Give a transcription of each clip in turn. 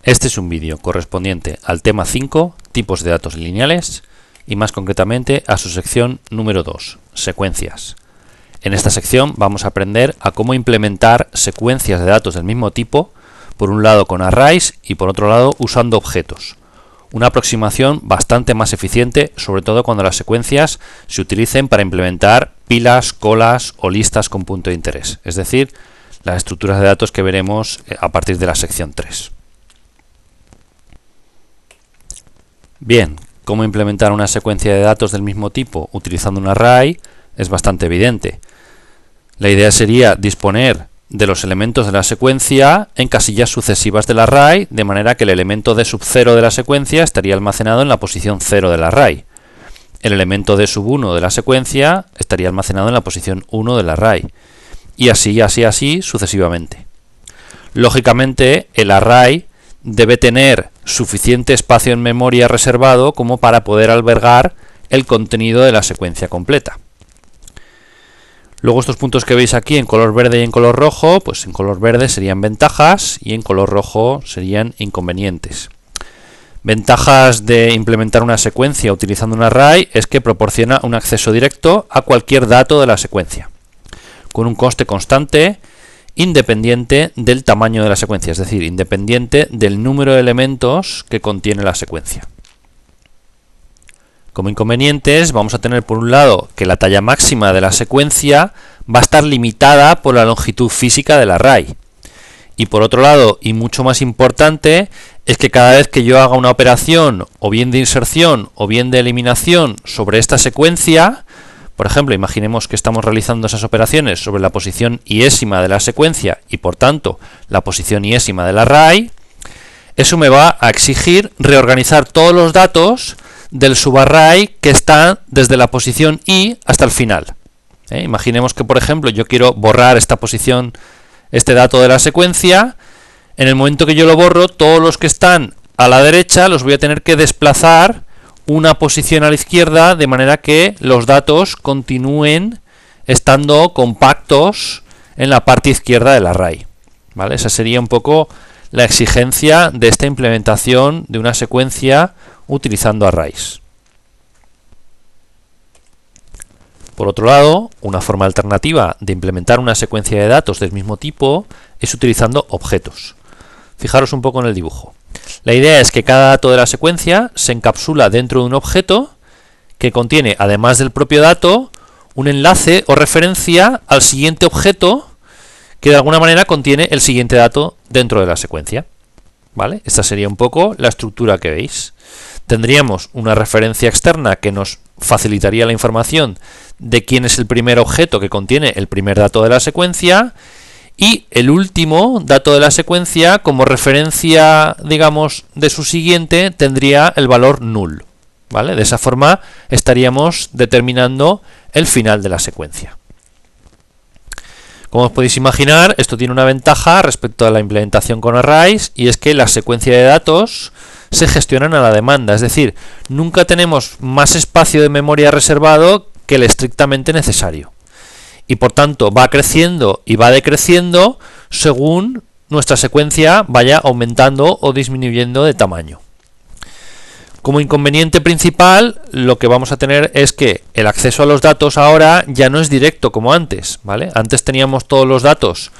Este es un vídeo correspondiente al tema 5, tipos de datos lineales, y más concretamente a su sección número 2, secuencias. En esta sección vamos a aprender a cómo implementar secuencias de datos del mismo tipo, por un lado con arrays y por otro lado usando objetos. Una aproximación bastante más eficiente, sobre todo cuando las secuencias se utilicen para implementar pilas, colas o listas con punto de interés, es decir, las estructuras de datos que veremos a partir de la sección 3. Bien, cómo implementar una secuencia de datos del mismo tipo utilizando un array es bastante evidente. La idea sería disponer de los elementos de la secuencia en casillas sucesivas del array, de manera que el elemento d sub 0 de la secuencia estaría almacenado en la posición 0 del array. El elemento d sub 1 de la secuencia estaría almacenado en la posición 1 del array. Y así sucesivamente. Lógicamente, el array debe tener suficiente espacio en memoria reservado como para poder albergar el contenido de la secuencia completa. Luego estos puntos que veis aquí en color verde y en color rojo, pues en color verde serían ventajas y en color rojo serían inconvenientes. Ventajas de implementar una secuencia utilizando un array es que proporciona un acceso directo a cualquier dato de la secuencia, con un coste constante independiente del tamaño de la secuencia, es decir, independiente del número de elementos que contiene la secuencia. Como inconvenientes vamos a tener por un lado que la talla máxima de la secuencia va a estar limitada por la longitud física del array. Y por otro lado, y mucho más importante, es que cada vez que yo haga una operación o bien de inserción o bien de eliminación sobre esta secuencia, por ejemplo, imaginemos que estamos realizando esas operaciones sobre la posición iésima de la secuencia y por tanto la posición iésima del array, eso me va a exigir reorganizar todos los datos del subarray que está desde la posición i hasta el final. Imaginemos que, por ejemplo, yo quiero borrar esta posición, este dato de la secuencia. En el momento que yo lo borro, todos los que están a la derecha los voy a tener que desplazar una posición a la izquierda, de manera que los datos continúen estando compactos en la parte izquierda del array. ¿Vale? Esa sería un poco la exigencia de esta implementación de una secuencia utilizando arrays. Por otro lado, una forma alternativa de implementar una secuencia de datos del mismo tipo es utilizando objetos. Fijaros un poco en el dibujo. La idea es que cada dato de la secuencia se encapsula dentro de un objeto que contiene, además del propio dato, un enlace o referencia al siguiente objeto que de alguna manera contiene el siguiente dato dentro de la secuencia. ¿Vale? Esta sería un poco la estructura que veis. Tendríamos una referencia externa que nos facilitaría la información de quién es el primer objeto que contiene el primer dato de la secuencia, y el último dato de la secuencia, como referencia, digamos, de su siguiente, tendría el valor null. ¿Vale? De esa forma estaríamos determinando el final de la secuencia. Como os podéis imaginar, esto tiene una ventaja respecto a la implementación con arrays, y es que la secuencia de datos se gestionan a la demanda, es decir, nunca tenemos más espacio de memoria reservado que el estrictamente necesario. Y por tanto va creciendo y va decreciendo según nuestra secuencia vaya aumentando o disminuyendo de tamaño. Como inconveniente principal, lo que vamos a tener es que el acceso a los datos ahora ya no es directo como antes, ¿vale? Antes teníamos todos los datos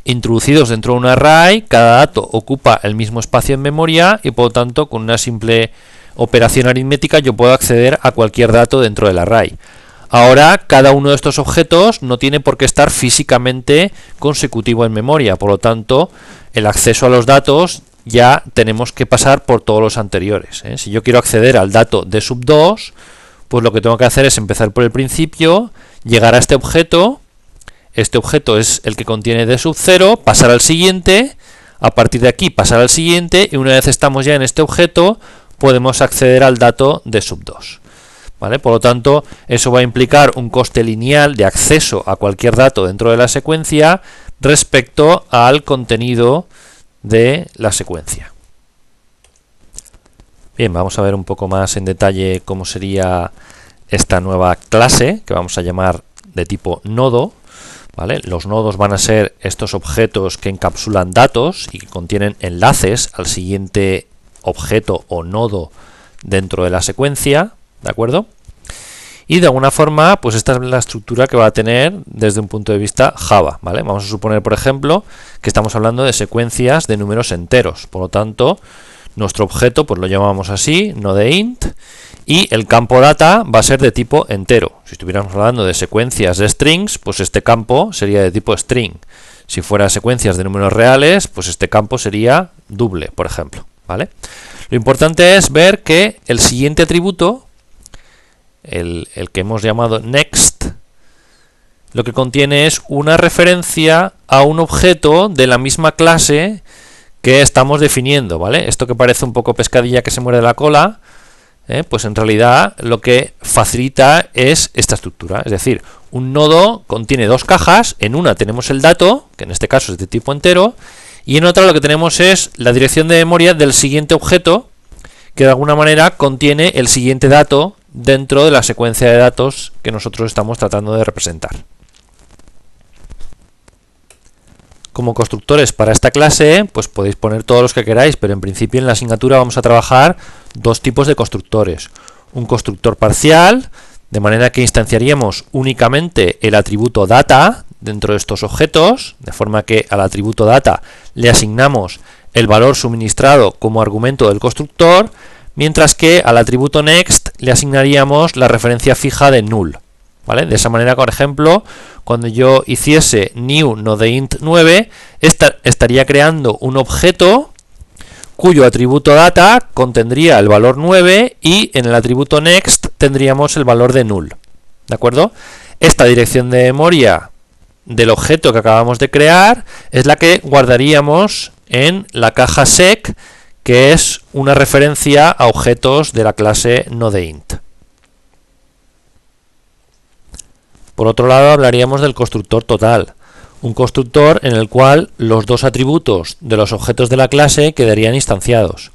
introducidos dentro de un array, cada dato ocupa el mismo espacio en memoria y por lo tanto con una simple operación aritmética yo puedo acceder a cualquier dato dentro del array. Ahora cada uno de estos objetos no tiene por qué estar físicamente consecutivo en memoria, por lo tanto el acceso a los datos ya tenemos que pasar por todos los anteriores. Si yo quiero acceder al dato d sub 2, pues lo que tengo que hacer es empezar por el principio, llegar a este objeto es el que contiene d sub 0, pasar al siguiente, a partir de aquí pasar al siguiente, y una vez estamos ya en este objeto podemos acceder al dato d sub 2. ¿Vale? Por lo tanto, eso va a implicar un coste lineal de acceso a cualquier dato dentro de la secuencia respecto al contenido de la secuencia. Bien, vamos a ver un poco más en detalle cómo sería esta nueva clase que vamos a llamar de tipo nodo. ¿vale? Los nodos van a ser estos objetos que encapsulan datos y que contienen enlaces al siguiente objeto o nodo dentro de la secuencia, ¿de acuerdo? Y de alguna forma, pues esta es la estructura que va a tener desde un punto de vista Java, ¿vale? Vamos a suponer, por ejemplo, que estamos hablando de secuencias de números enteros. Por lo tanto, nuestro objeto, pues lo llamamos así, nodeInt, y el campo data va a ser de tipo entero. Si estuviéramos hablando de secuencias de strings, pues este campo sería de tipo string. Si fuera secuencias de números reales, pues este campo sería double, por ejemplo, ¿vale? Lo importante es ver que el siguiente atributo, el que hemos llamado next, lo que contiene es una referencia a un objeto de la misma clase que estamos definiendo, ¿vale? Esto que parece un poco pescadilla que se muerde la cola, pues en realidad lo que facilita es esta estructura, es decir, un nodo contiene dos cajas, en una tenemos el dato, que en este caso es de tipo entero, y en otra lo que tenemos es la dirección de memoria del siguiente objeto, que de alguna manera contiene el siguiente dato dentro de la secuencia de datos que nosotros estamos tratando de representar. Como constructores para esta clase, pues podéis poner todos los que queráis, pero en principio en la asignatura vamos a trabajar dos tipos de constructores. Un constructor parcial, de manera que instanciaríamos únicamente el atributo data dentro de estos objetos, de forma que al atributo data le asignamos el valor suministrado como argumento del constructor, mientras que al atributo next le asignaríamos la referencia fija de null, ¿vale? De esa manera, por ejemplo, cuando yo hiciese new nodeInt 9, estaría creando un objeto cuyo atributo data contendría el valor 9 y en el atributo next tendríamos el valor de null, ¿de acuerdo? Esta dirección de memoria del objeto que acabamos de crear es la que guardaríamos en la caja sec, que es una referencia a objetos de la clase nodeInt. Por otro lado, hablaríamos del constructor total, un constructor en el cual los dos atributos de los objetos de la clase quedarían instanciados.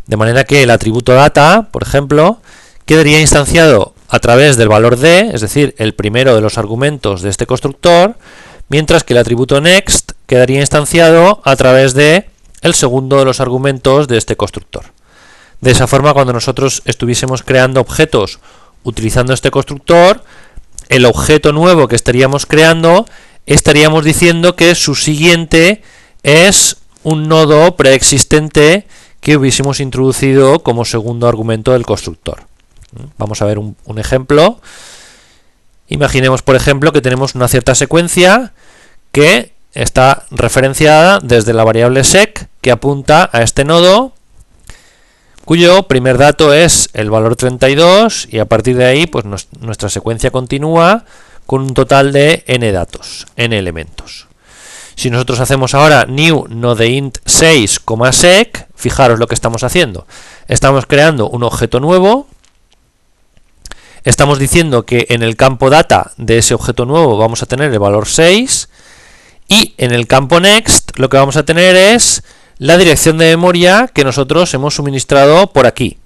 De manera que el atributo data, por ejemplo, quedaría instanciado a través del valor d, es decir, el primero de los argumentos de este constructor, mientras que el atributo next quedaría instanciado a través de el segundo de los argumentos de este constructor. De esa forma, cuando nosotros estuviésemos creando objetos utilizando este constructor, el objeto nuevo que estaríamos creando, estaríamos diciendo que su siguiente es un nodo preexistente que hubiésemos introducido como segundo argumento del constructor. Vamos a ver un ejemplo. Imaginemos, por ejemplo, que tenemos una cierta secuencia que está referenciada desde la variable sec, que apunta a este nodo, cuyo primer dato es el valor 32, y a partir de ahí pues nuestra secuencia continúa con un total de n datos, n elementos. Si nosotros hacemos ahora new nodeInt 6, sec, fijaros lo que estamos haciendo. Estamos creando un objeto nuevo, estamos diciendo que en el campo data de ese objeto nuevo vamos a tener el valor 6, y en el campo next lo que vamos a tener es la dirección de memoria que nosotros hemos suministrado por aquí.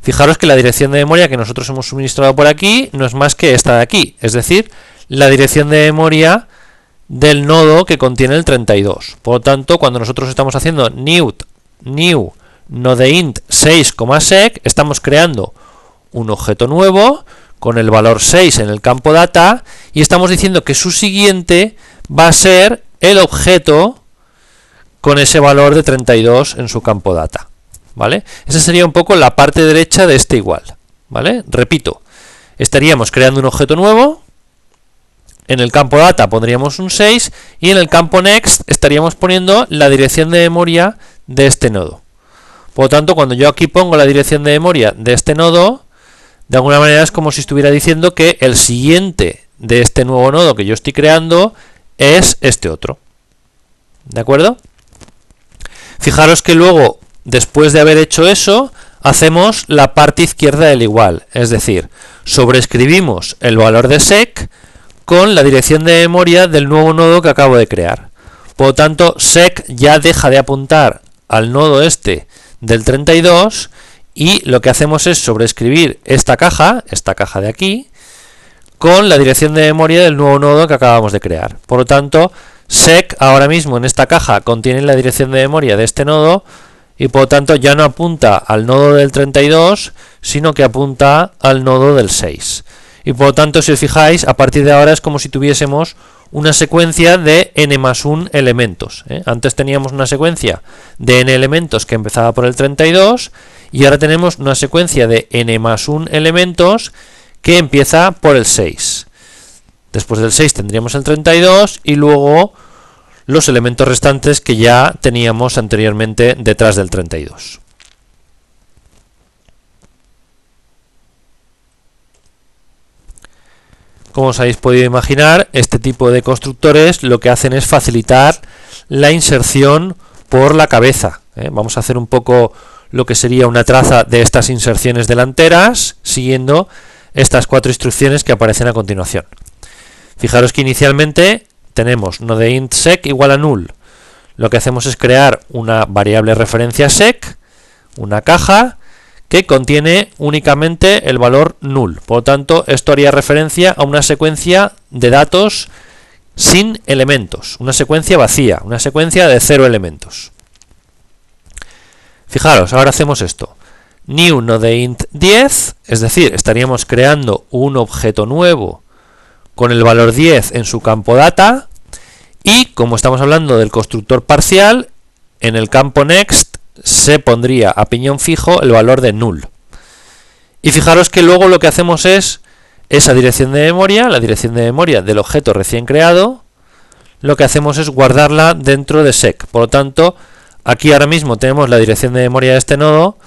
Fijaros que la dirección de memoria que nosotros hemos suministrado por aquí no es más que esta de aquí, es decir, la dirección de memoria del nodo que contiene el 32. Por lo tanto, cuando nosotros estamos haciendo new nodeInt 6, sec, estamos creando un objeto nuevo con el valor 6 en el campo data y estamos diciendo que su siguiente va a ser el objeto con ese valor de 32 en su campo data, ¿vale? Esa sería un poco la parte derecha de este igual, ¿vale? Repito, estaríamos creando un objeto nuevo, en el campo data pondríamos un 6 y en el campo next estaríamos poniendo la dirección de memoria de este nodo. Por lo tanto, cuando yo aquí pongo la dirección de memoria de este nodo, de alguna manera es como si estuviera diciendo que el siguiente de este nuevo nodo que yo estoy creando es este otro, ¿de acuerdo? Fijaros que luego, después de haber hecho eso, hacemos la parte izquierda del igual, es decir, sobreescribimos el valor de sec con la dirección de memoria del nuevo nodo que acabo de crear. Por lo tanto, sec ya deja de apuntar al nodo este del 32 y lo que hacemos es sobreescribir esta caja de aquí, con la dirección de memoria del nuevo nodo que acabamos de crear. Por lo tanto, sec ahora mismo en esta caja contiene la dirección de memoria de este nodo y por lo tanto ya no apunta al nodo del 32, sino que apunta al nodo del 6. Y por lo tanto, si os fijáis, a partir de ahora es como si tuviésemos una secuencia de n+1 elementos. Antes teníamos una secuencia de n elementos que empezaba por el 32 y ahora tenemos una secuencia de n+1 elementos que empieza por el 6. Después del 6 tendríamos el 32 y luego los elementos restantes que ya teníamos anteriormente detrás del 32. Como os habéis podido imaginar, este tipo de constructores lo que hacen es facilitar la inserción por la cabeza. Vamos a hacer un poco lo que sería una traza de estas inserciones delanteras, siguiendo estas 4 instrucciones que aparecen a continuación. Fijaros que inicialmente tenemos nodeInt sec igual a null. Lo que hacemos es crear una variable referencia sec, una caja, que contiene únicamente el valor null. Por lo tanto, esto haría referencia a una secuencia de datos sin elementos, una secuencia vacía, una secuencia de 0 elementos. Fijaros, ahora hacemos esto. New nodeInt 10, es decir, estaríamos creando un objeto nuevo con el valor 10 en su campo data y, como estamos hablando del constructor parcial, en el campo next se pondría a piñón fijo el valor de null. Y fijaros que luego lo que hacemos es esa dirección de memoria, la dirección de memoria del objeto recién creado, lo que hacemos es guardarla dentro de sec. Por lo tanto, aquí ahora mismo tenemos la dirección de memoria de este nodo,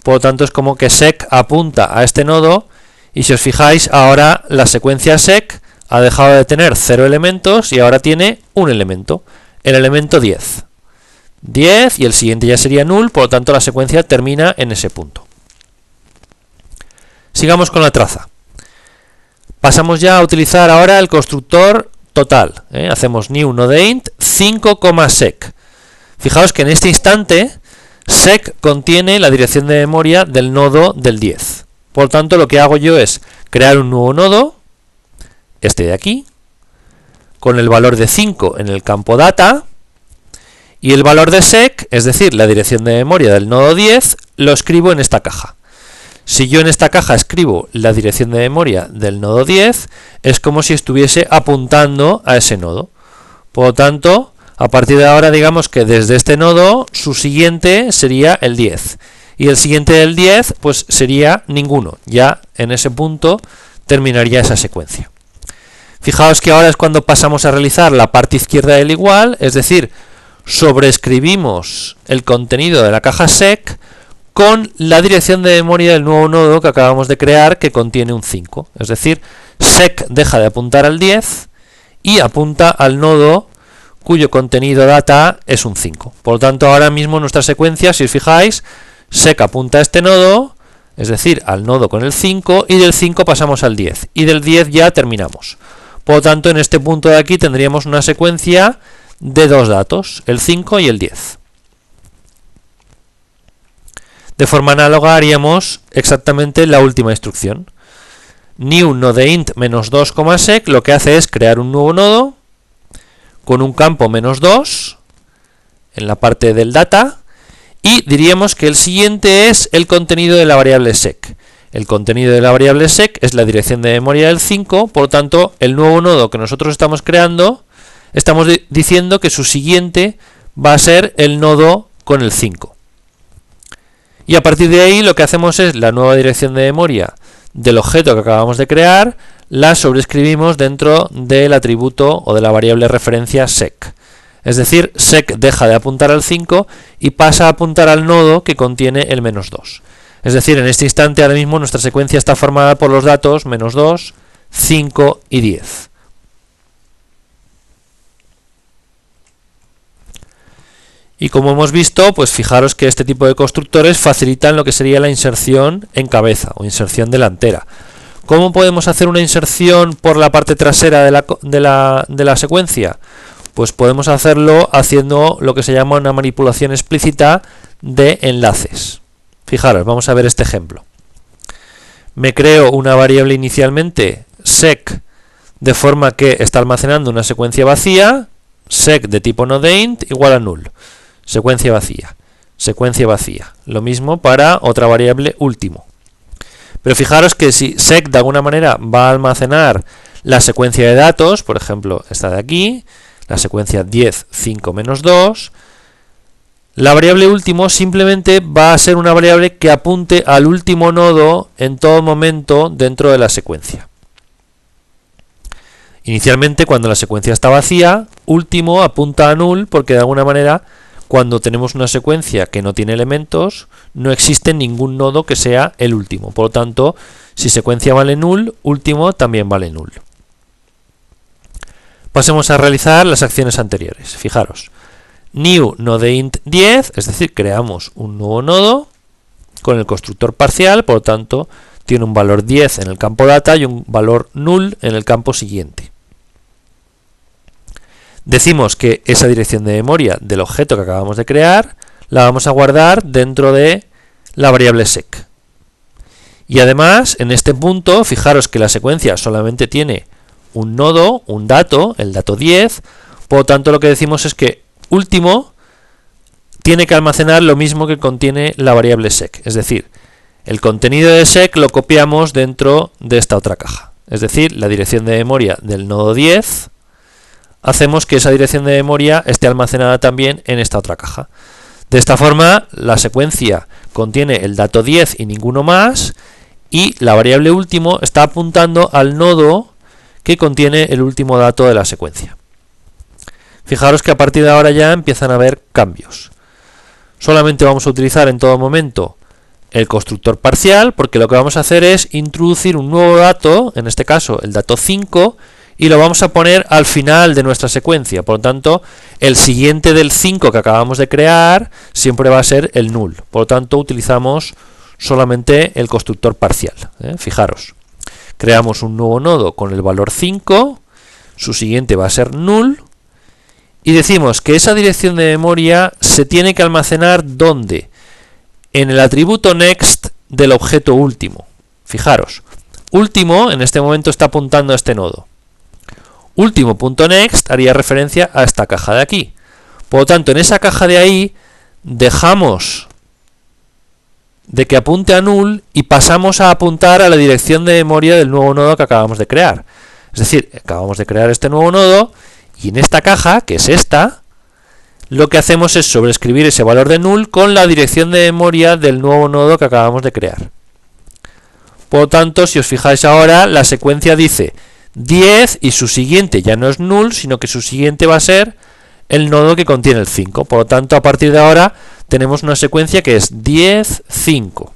por lo tanto es como que sec apunta a este nodo y si os fijáis ahora la secuencia sec ha dejado de tener 0 elementos y ahora tiene un elemento, el elemento 10. 10 y el siguiente ya sería null, por lo tanto la secuencia termina en ese punto. Sigamos con la traza. Pasamos ya a utilizar ahora el constructor total. Hacemos new nodeInt 5,sec. Fijaos que en este instante sec contiene la dirección de memoria del nodo del 10. Por lo tanto, lo que hago yo es crear un nuevo nodo, este de aquí, con el valor de 5 en el campo data, y el valor de sec, es decir, la dirección de memoria del nodo 10, lo escribo en esta caja. Si yo en esta caja escribo la dirección de memoria del nodo 10, es como si estuviese apuntando a ese nodo. Por lo tanto, a partir de ahora digamos que desde este nodo su siguiente sería el 10. Y el siguiente del 10 pues sería ninguno. Ya en ese punto terminaría esa secuencia. Fijaos que ahora es cuando pasamos a realizar la parte izquierda del igual, es decir, sobreescribimos el contenido de la caja sec con la dirección de memoria del nuevo nodo que acabamos de crear que contiene un 5. Es decir, sec deja de apuntar al 10 y apunta al nodo cuyo contenido data es un 5. Por lo tanto, ahora mismo nuestra secuencia, si os fijáis, sec apunta a este nodo, es decir, al nodo con el 5, y del 5 pasamos al 10. Y del 10 ya terminamos. Por lo tanto, en este punto de aquí tendríamos una secuencia de 2 datos, el 5 y el 10. De forma análoga haríamos exactamente la última instrucción. New nodeInt -2,sec lo que hace es crear un nuevo nodo con un campo -2 en la parte del data y diríamos que el siguiente es el contenido de la variable sec. El contenido de la variable sec es la dirección de memoria del 5, por lo tanto el nuevo nodo que nosotros estamos creando, estamos diciendo que su siguiente va a ser el nodo con el 5. Y a partir de ahí lo que hacemos es la nueva dirección de memoria del objeto que acabamos de crear, la sobreescribimos dentro del atributo o de la variable referencia sec. Es decir, sec deja de apuntar al 5 y pasa a apuntar al nodo que contiene el -2. Es decir, en este instante ahora mismo nuestra secuencia está formada por los datos -2, 5 y 10. Y como hemos visto, pues fijaros que este tipo de constructores facilitan lo que sería la inserción en cabeza o inserción delantera. ¿Cómo podemos hacer una inserción por la parte trasera de la secuencia? Pues podemos hacerlo haciendo lo que se llama una manipulación explícita de enlaces. Fijaros, vamos a ver este ejemplo. Me creo una variable inicialmente sec de forma que está almacenando una secuencia vacía, sec de tipo nodeInt igual a null, secuencia vacía. Lo mismo para otra variable último. Pero fijaros que si sec de alguna manera va a almacenar la secuencia de datos, por ejemplo esta de aquí, la secuencia 10, 5, menos 2, la variable último simplemente va a ser una variable que apunte al último nodo en todo momento dentro de la secuencia. Inicialmente, cuando la secuencia está vacía, último apunta a null porque de alguna manera cuando tenemos una secuencia que no tiene elementos, no existe ningún nodo que sea el último. Por lo tanto, si secuencia vale null, último también vale null. Pasemos a realizar las acciones anteriores. Fijaros, new nodeInt 10, es decir, creamos un nuevo nodo con el constructor parcial, por lo tanto, tiene un valor 10 en el campo data y un valor null en el campo siguiente. Decimos que esa dirección de memoria del objeto que acabamos de crear la vamos a guardar dentro de la variable sec. Y además, en este punto, fijaros que la secuencia solamente tiene un nodo, un dato, el dato 10, por lo tanto lo que decimos es que último tiene que almacenar lo mismo que contiene la variable sec, es decir, el contenido de sec lo copiamos dentro de esta otra caja, es decir, la dirección de memoria del nodo 10, hacemos que esa dirección de memoria esté almacenada también en esta otra caja. De esta forma, la secuencia contiene el dato 10 y ninguno más, y la variable último está apuntando al nodo que contiene el último dato de la secuencia. Fijaros que a partir de ahora ya empiezan a haber cambios. Solamente vamos a utilizar en todo momento el constructor parcial, porque lo que vamos a hacer es introducir un nuevo dato, en este caso el dato 5, y lo vamos a poner al final de nuestra secuencia. Por lo tanto, el siguiente del 5 que acabamos de crear siempre va a ser el null. Por lo tanto, utilizamos solamente el constructor parcial. Fijaros, creamos un nuevo nodo con el valor 5, su siguiente va a ser null, y decimos que esa dirección de memoria se tiene que almacenar ¿dónde? En el atributo next del objeto último. Fijaros, último en este momento está apuntando a este nodo. Último.next haría referencia a esta caja de aquí. Por lo tanto, en esa caja de ahí dejamos de que apunte a null y pasamos a apuntar a la dirección de memoria del nuevo nodo que acabamos de crear. Es decir, acabamos de crear este nuevo nodo y en esta caja, que es esta, lo que hacemos es sobreescribir ese valor de null con la dirección de memoria del nuevo nodo que acabamos de crear. Por lo tanto, si os fijáis ahora, la secuencia dice 10 y su siguiente ya no es null, sino que su siguiente va a ser el nodo que contiene el 5. Por lo tanto, a partir de ahora tenemos una secuencia que es 10, 5.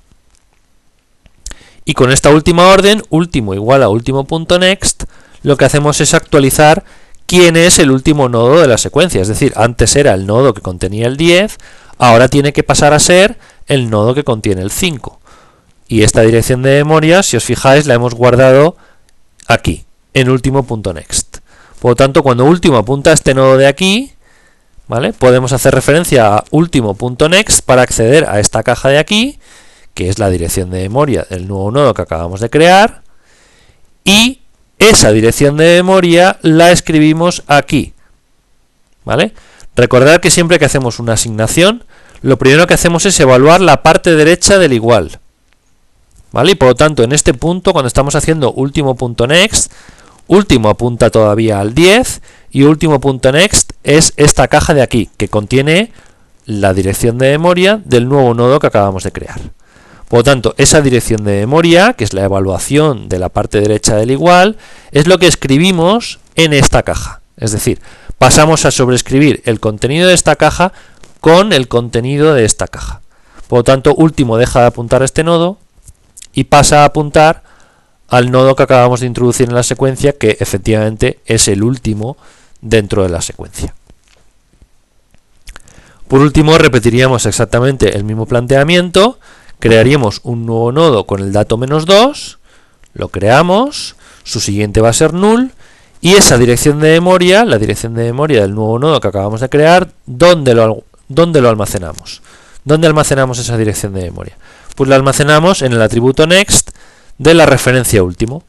Y con esta última orden, último igual a último.next, lo que hacemos es actualizar quién es el último nodo de la secuencia. Es decir, antes era el nodo que contenía el 10, ahora tiene que pasar a ser el nodo que contiene el 5. Y esta dirección de memoria, si os fijáis, la hemos guardado aquí, en último.next. Por lo tanto, cuando último apunta a este nodo de aquí, ¿vale?, podemos hacer referencia a último.next para acceder a esta caja de aquí, que es la dirección de memoria del nuevo nodo que acabamos de crear, y esa dirección de memoria la escribimos aquí, ¿vale? Recordad que siempre que hacemos una asignación, lo primero que hacemos es evaluar la parte derecha del igual, ¿vale? Y por lo tanto, en este punto, cuando estamos haciendo último.next, último apunta todavía al 10 y último.next es esta caja de aquí, que contiene la dirección de memoria del nuevo nodo que acabamos de crear. Por lo tanto, esa dirección de memoria, que es la evaluación de la parte derecha del igual, es lo que escribimos en esta caja. Es decir, pasamos a sobreescribir el contenido de esta caja con el contenido de esta caja. Por lo tanto, último deja de apuntar a este nodo y pasa a apuntar al nodo que acabamos de introducir en la secuencia, que efectivamente es el último dentro de la secuencia. Por último, repetiríamos exactamente el mismo planteamiento. Crearíamos un nuevo nodo con el dato -2, lo creamos, su siguiente va a ser null, y esa dirección de memoria, la dirección de memoria del nuevo nodo que acabamos de crear, ¿dónde lo almacenamos? ¿Dónde almacenamos esa dirección de memoria? Pues la almacenamos en el atributo next de la referencia último.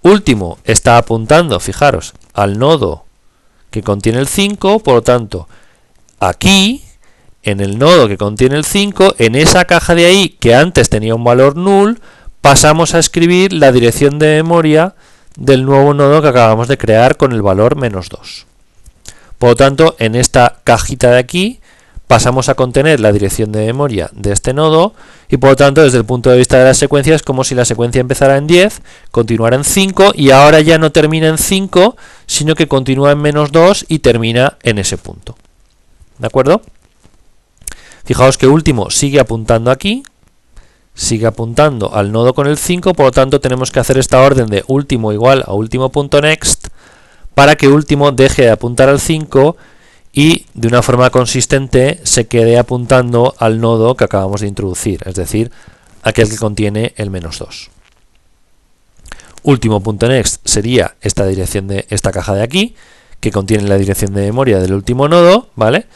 último está apuntando, fijaros, al nodo que contiene el 5, por lo tanto, aquí, en el nodo que contiene el 5, en esa caja de ahí, que antes tenía un valor null, pasamos a escribir la dirección de memoria del nuevo nodo que acabamos de crear con el valor -2. Por lo tanto, en esta cajita de aquí, pasamos a contener la dirección de memoria de este nodo y por lo tanto desde el punto de vista de la secuencia es como si la secuencia empezara en 10, continuara en 5 y ahora ya no termina en 5 sino que continúa en -2 y termina en ese punto. ¿De acuerdo? Fijaos que último sigue apuntando aquí, sigue apuntando al nodo con el 5, por lo tanto tenemos que hacer esta orden de último igual a último.next para que último deje de apuntar al 5 y de una forma consistente se quede apuntando al nodo que acabamos de introducir, es decir, aquel que contiene el -2. Último.next sería esta dirección de esta caja de aquí, que contiene la dirección de memoria del último nodo, ¿vale?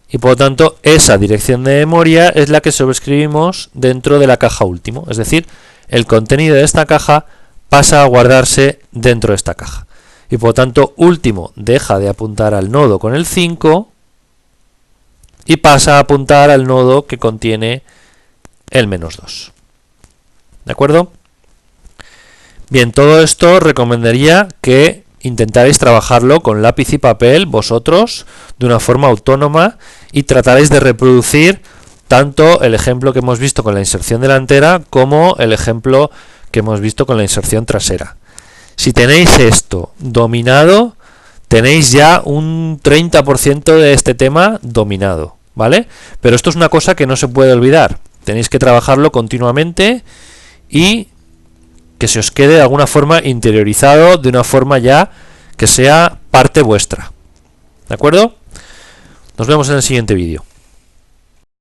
Y por lo tanto, esa dirección de memoria es la que sobrescribimos dentro de la caja último, es decir, el contenido de esta caja pasa a guardarse dentro de esta caja. Y por lo tanto, último deja de apuntar al nodo con el 5 y pasa a apuntar al nodo que contiene el -2. ¿De acuerdo? Bien, todo esto recomendaría que intentaréis trabajarlo con lápiz y papel vosotros de una forma autónoma y trataréis de reproducir tanto el ejemplo que hemos visto con la inserción delantera como el ejemplo que hemos visto con la inserción trasera. Si tenéis esto dominado, tenéis ya un 30% de este tema dominado, ¿vale? Pero esto es una cosa que no se puede olvidar. Tenéis que trabajarlo continuamente y que se os quede de alguna forma interiorizado, de una forma ya que sea parte vuestra. ¿De acuerdo? Nos vemos en el siguiente vídeo.